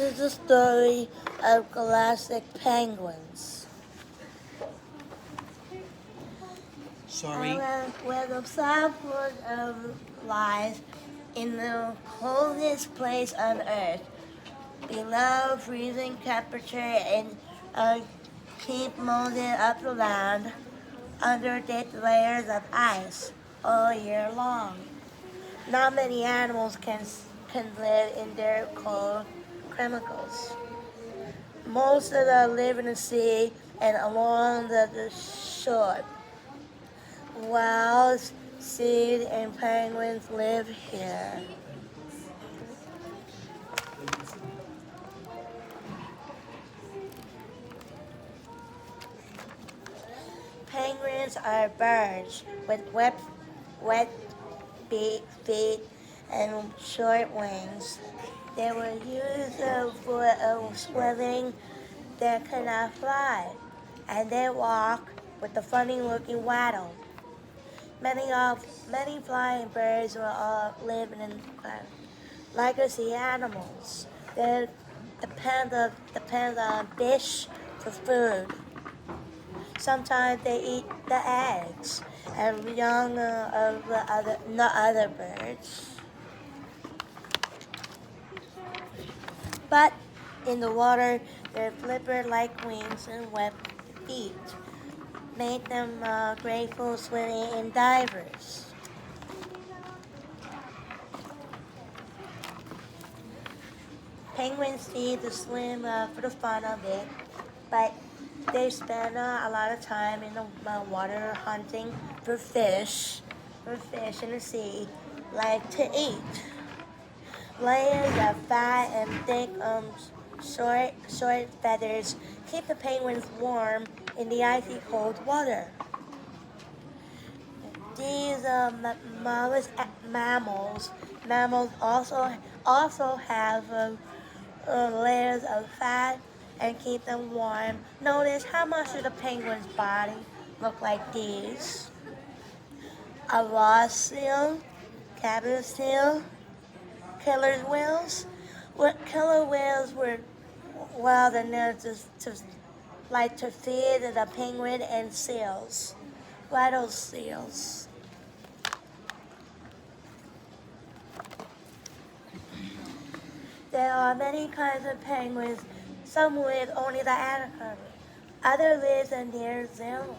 This is the story of galactic penguins. Sorry. Where the South Pole lies in the coldest place on Earth, below freezing temperature and keep molded up around under thick layers of ice all year long. Not many animals can live in their cold chemicals. Most of them live in the sea and along the shore. Whales, seals, and penguins live here. Penguins are birds with wet feet and short wings. They were used for swimming. They cannot fly, and they walk with a funny-looking waddle. Many flying birds will all live in legacy animals. They depend on fish for food. Sometimes they eat the eggs and young of the other birds. But in the water, their flipper-like wings and webbed feet make them grateful swimming in divers. Penguins need to swim for the fun of it, but they spend a lot of time in the water hunting for fish in the sea, like to eat. Layers of fat and thick, short feathers keep the penguins warm in the icy cold water. These mammals also have layers of fat and keep them warm. Notice how much of the penguin's body look like these. A ross seal, cabbage seal, killer whales. What killer whales were wild enough to feed the penguin and seals. Rattle seals. There are many kinds of penguins. Some live only the Antarctica. Others live in New Zealand,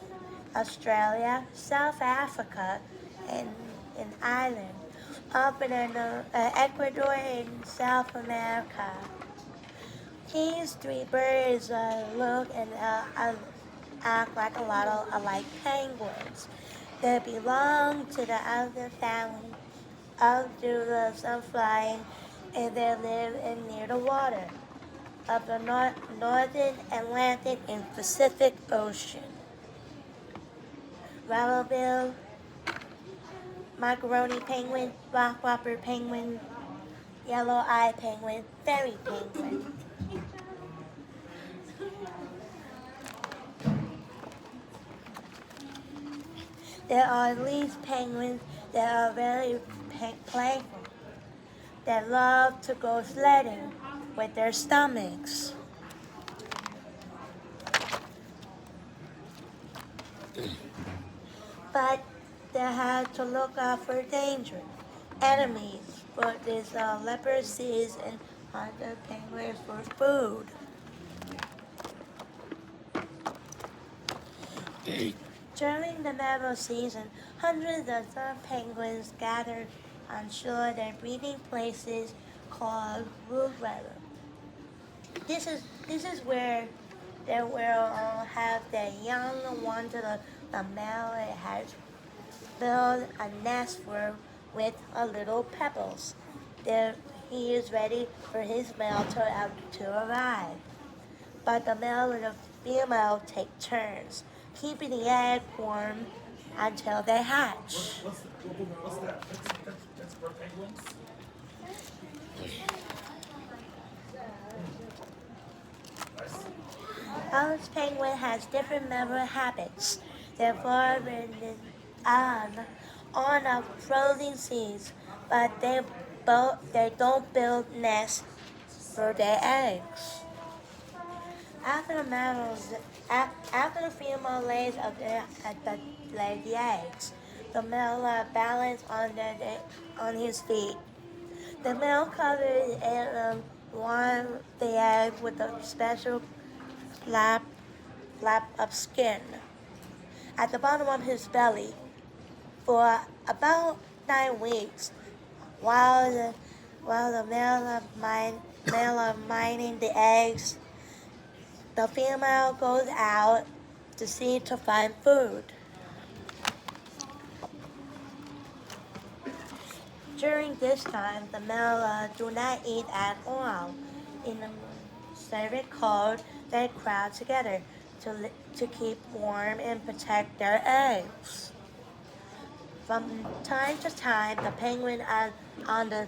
Australia, South Africa, and in Ireland, often in Ecuador and South America. These three birds look and act like a lot of like penguins. They belong to the other family of the sun flying, and they live near the water of the northern Atlantic and Pacific Ocean. Rattlebill, macaroni penguin, rock whopper penguin, yellow-eye penguin, fairy penguin. There are at least penguins that are very playful, that love to go sledding with their stomachs. But they have to look out for danger, enemies, for this leopard seals and hunter penguins for food. During the mammal season, hundreds of penguins gather on shore their breeding places called brood weather. This is where they will have their young ones. The male has built a nest with a little pebbles. There he is ready for his male to arrive. But the male and the female take turns, keeping the egg warm until they hatch. What's that? That's for penguins? Each penguin has different member habits. They form on frozen seas, but they don't build nests for their eggs. After the males, after the female lays lay the eggs, the male balance on his feet. The male covers the egg with a special flap of skin at the bottom of his belly for about 9 weeks, while the male are mining the eggs. The female goes out to sea to find food. During this time, the male do not eat at all. In the very cold, they crowd together to keep warm and protect their eggs. From time to time, the penguin on the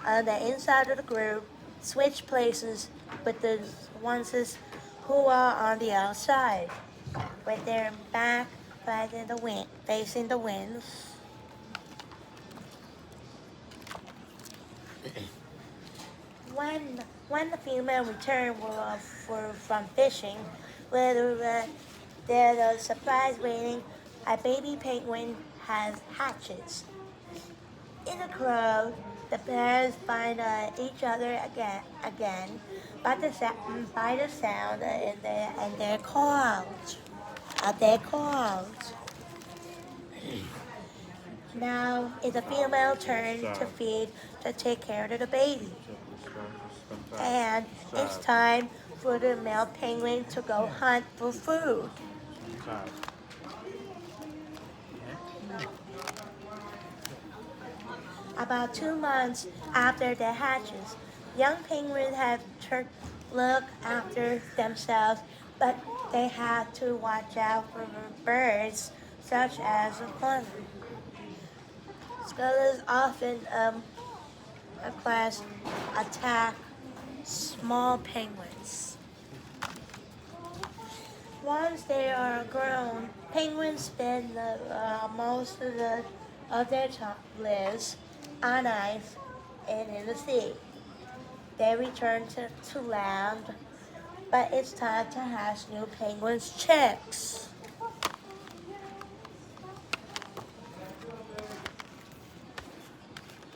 on the inside of the group switch places with the ones who are on the outside, with their back facing the wind. When the female return from fishing, where there's a surprise waiting, a baby penguin has hatches. In a crowd, the pairs find each other again by the sound in their calls. Of their calls. Now it's the female turn to take care of the baby. And it's time for the male penguin to go hunt for food. About 2 months after their hatches, young penguins have to look after themselves, but they have to watch out for birds such as the hornet. Scholars often attack small penguins. Once they are grown, penguins spend most of their lives on ice and in the sea. They return to land, but it's time to hatch new penguins' chicks.